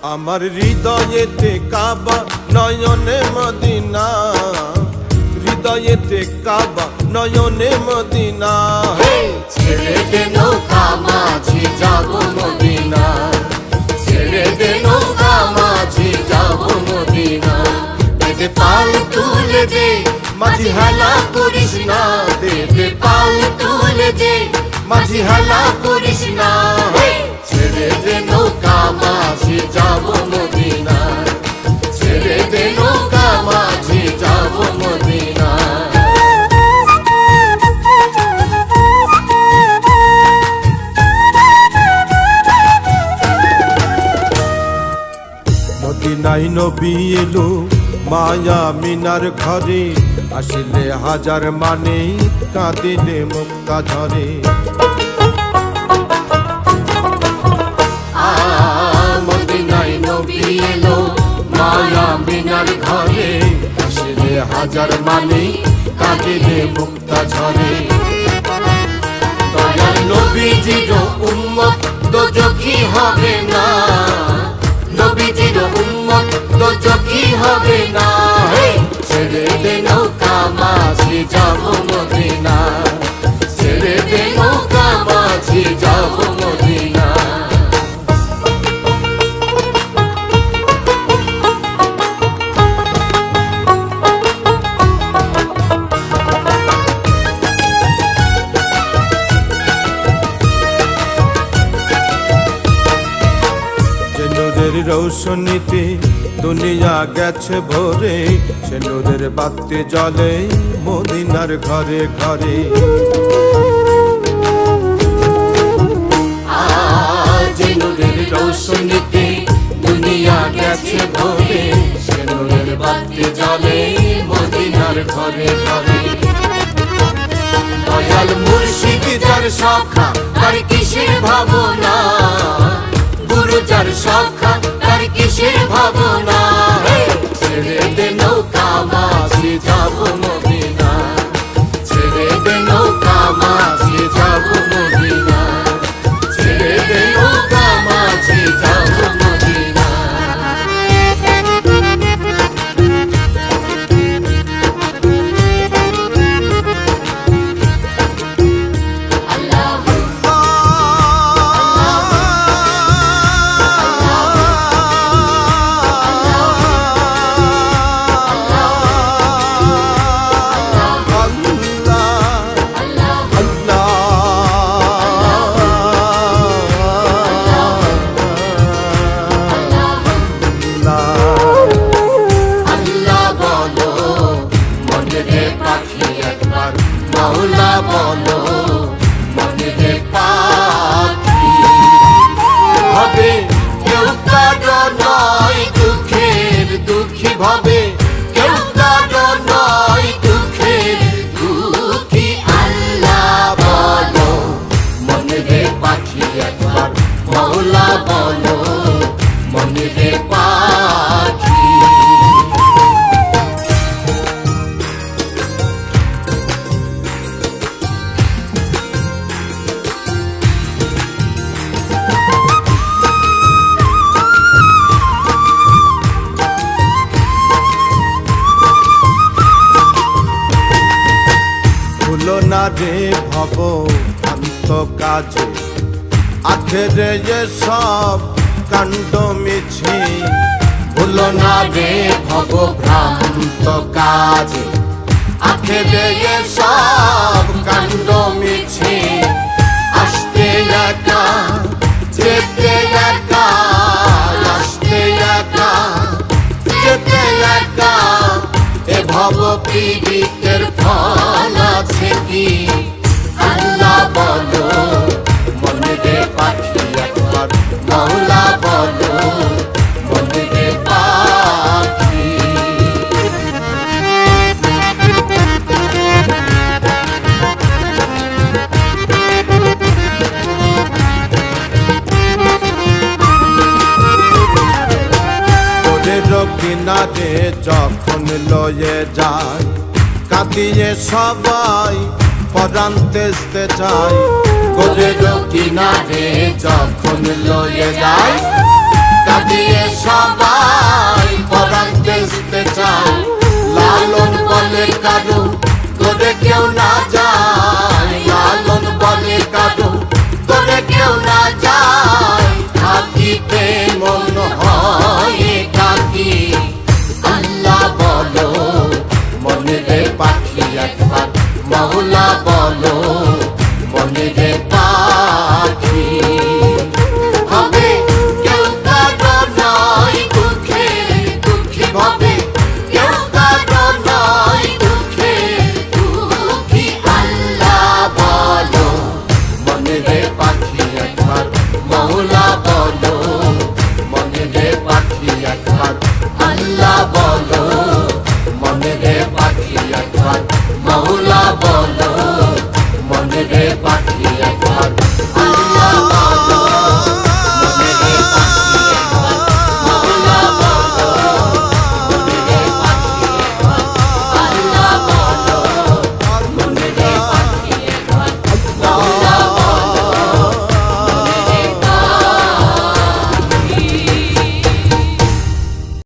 আমার হৃদয়েতে কাবা নয়নে মদিনা, হৃদয়েতে কাবা নয়নে মদিনা। ছেড়ে দে নৌকা মাঝি যাব মদিনা, ছেড়ে দে নৌকা মাঝি যাব মদিনা। দে পাল তুলে দে মাঝি হেলা করিস না, দে পাল তুলে দে মাঝি হেলা করিস না। ছেড়ে দে নৌকা মাঝি যাব মদিনা, ছেড়ে দে নৌকা মাঝি যাব মদিনা। মদিনায় নবী এলো মায়া মিনার ঘরে, আসিলে হাজার মানে কাঁদিলে মুক্তা ঝরে। মদিনায় নবী এলো মায়া মিনার ঘরে, আসিলে হাজার মানে কাঁদিলে মুক্তা ঝরে। দয়াল নবীজির উম্মত দোজখী হবে না, নবীজির উম্মত দোজখী হবে না। ছেড়ে দে নৌকা মাঝি যাব মদিনা, ছেড়ে দে নৌকা মাঝি যাব মদিনা। রৌশনীতে দুনিয়া গেছে ভরে, সে নূরের বাতি জ্বলে মদিনার ঘরে ঘরে। যে নূরের রৌশনীতে দুনিয়া গেছে ভরে, সে নূরের বাতি জ্বলে মদিনার ঘরে ঘরে। দয়াল মুর্শিদ যার শাখা তার কিসের ভাবনা, গুরু যার শাখা তার কিসের ভাবনা। ছেড়ে দে নৌকা মাঝি যাব মদিনা, ছেড়ে দে নৌকা মাঝি যাব মদিনা, ছেড়ে দে নৌকা মাঝি যাব মদিনা। মাওলা বলো মনে রে পাখি, হবে কেউ কারো নয় দুঃখের দুঃখী, ভাবে কেউ কারো নয় দুঃখের দুঃখী। আল্লাহ বলো মনে রে পাখি একবার, মাওলা বলো মনে রে পাখি। ভুলো না রে ভব ভ্রান্ত কাজে, আখেরে যে সব কাণ্ড মিছে। ভুলো না রে ভব ভ্রান্ত কাজে, আখেরে যে সব কাণ্ড মিছে। আসতে একা যেতে একা, আসতে একা যেতে একা। এ ভব পীড়িতের ফল আছে কি? আল্লাহ বলো মনে রে পাখি একবার, মাওলা বলো মনে রে পাখি। কিনারে যখন লয়ে যায়, কাঁদিয়ে সবাই পরাণ তেজতে চায়। করে কিনারে যখন লয়ে যায়,